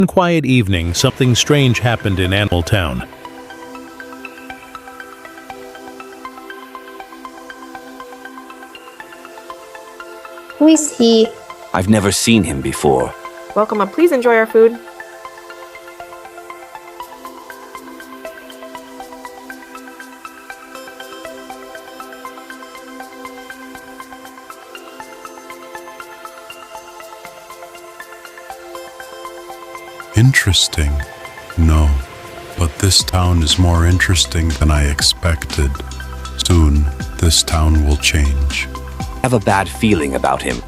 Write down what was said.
One quiet evening, something strange happened in Animal Town. Who is he? I've never seen him before. Welcome up. Please enjoy our food. Interesting. No, but this town is more interesting than I expected. Soon, this town will change. I have a bad feeling about him.